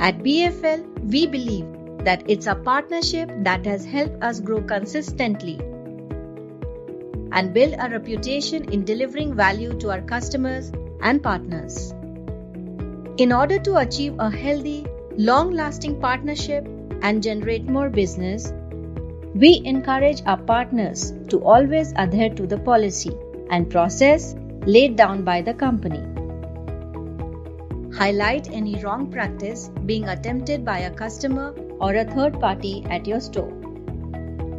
At BFL, we believe that it's a partnership that has helped us grow consistently and build a reputation in delivering value to our customers and partners. In order to achieve a healthy, long-lasting partnership and generate more business, we encourage our partners to always adhere to the policy and process laid down by the company. Highlight any wrong practice being attempted by a customer or a third party at your store.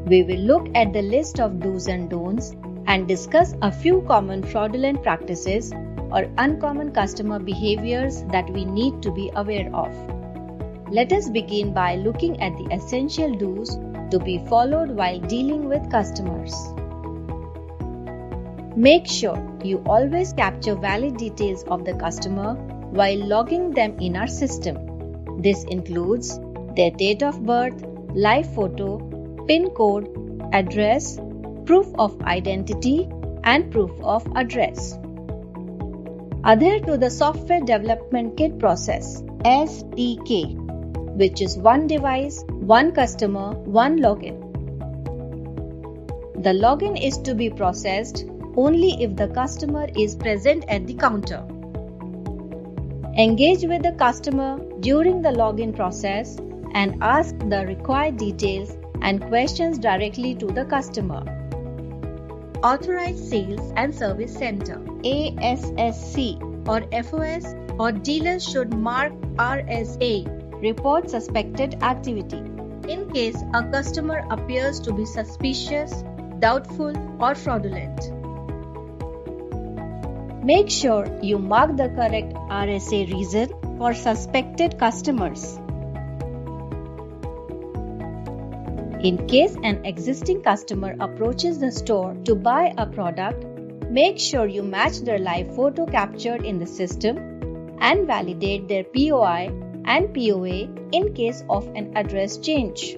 We will look at the list of do's and don'ts and discuss a few common fraudulent practices or uncommon customer behaviors that we need to be aware of. Let us begin by looking at the essential do's to be followed while dealing with customers. Make sure you always capture valid details of the customer while logging them in our system. This includes their date of birth, live photo, PIN code, address, proof of identity, and proof of address. Adhere to the Software Development Kit process (SDK), which is one device, one customer, one login. The login is to be processed only if the customer is present at the counter. Engage with the customer during the login process and ask the required details and questions directly to the customer. Authorized Sales and Service Center (ASSC) or FOS or dealers should mark RSA, report suspected activity, in case a customer appears to be suspicious, doubtful, or fraudulent. Make sure you mark the correct RSA reason for suspected customers. In case an existing customer approaches the store to buy a product, make sure you match their live photo captured in the system and validate their POI and POA in case of an address change.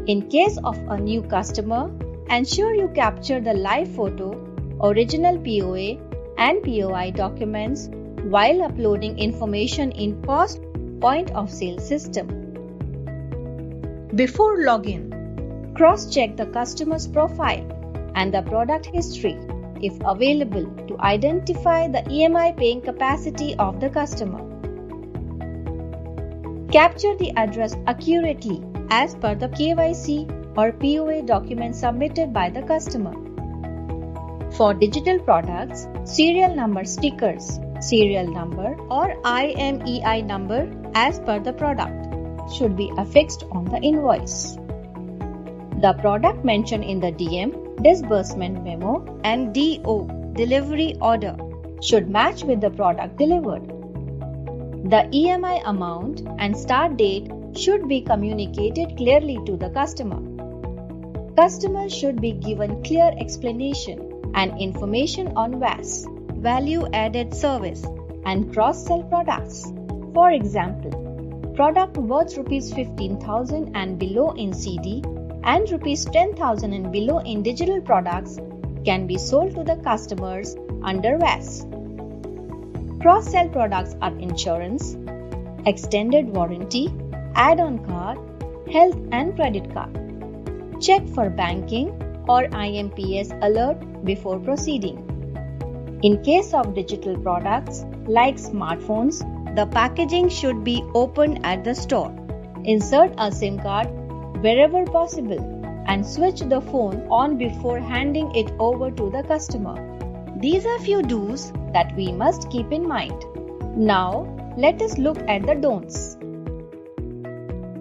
In case of a new customer, ensure you capture the live photo, original POA and POI documents while uploading information in POS point of sale system. Before login, cross-check the customer's profile and the product history, if available, to identify the EMI paying capacity of the customer. Capture the address accurately as per the KYC or POA document submitted by the customer. For digital products, serial number stickers, serial number or IMEI number as per the product should be affixed on the invoice. The product mentioned in the DM, disbursement memo and DO, delivery order, should match with the product delivered. The EMI amount and start date should be communicated clearly to the customer. Customers should be given clear explanation and information on VAS, value added service, and cross-sell products. For example, product worth Rs 15,000 and below in CD and Rs 10,000 and below in digital products can be sold to the customers under VAS. Cross-sell products are insurance, extended warranty, add-on card, health and credit card. Check for banking or IMPS alert before proceeding. In case of digital products like smartphones, the packaging should be opened at the store. Insert a SIM card wherever possible and switch the phone on before handing it over to the customer. These are few do's that we must keep in mind. Now, let us look at the don'ts.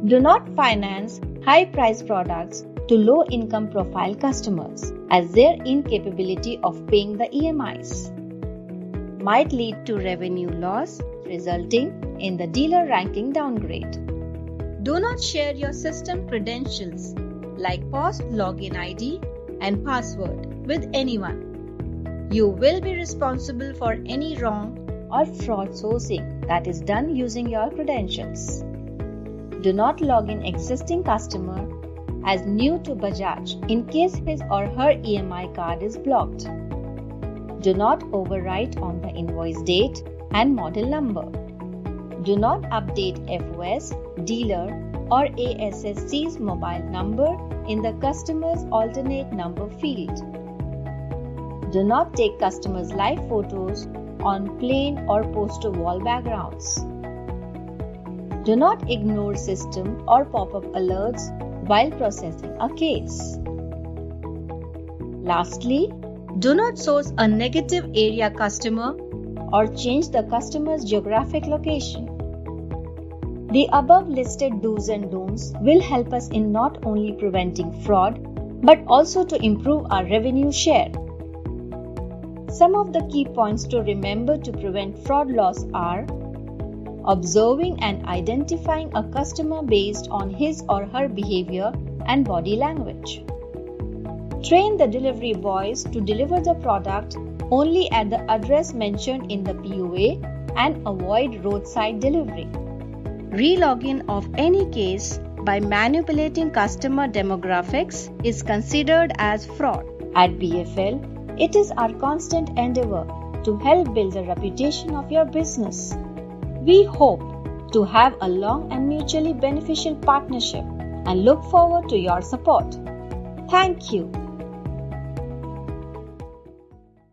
Do not finance high-priced products to low-income profile customers, as their incapability of paying the EMIs might lead to revenue loss, resulting in the dealer ranking downgrade. Do not share your system credentials like POS login ID and password with anyone. You will be responsible for any wrong or fraud sourcing that is done using your credentials. Do not log in existing customer as new to Bajaj in case his or her EMI card is blocked. Do not overwrite on the invoice date and model number. Do not update FOS, dealer, or ASSC's mobile number in the customer's alternate number field. Do not take customers' live photos on plain or poster wall backgrounds. Do not ignore system or pop-up alerts while processing a case. Lastly, do not source a negative area customer or change the customer's geographic location. The above listed do's and don'ts will help us in not only preventing fraud but also to improve our revenue share. Some of the key points to remember to prevent fraud loss are observing and identifying a customer based on his or her behavior and body language. Train the delivery boys to deliver the product only at the address mentioned in the POA and avoid roadside delivery. Re-login of any case by manipulating customer demographics is considered as fraud. At BFL, it is our constant endeavor to help build the reputation of your business. We hope to have a long and mutually beneficial partnership and look forward to your support. Thank you.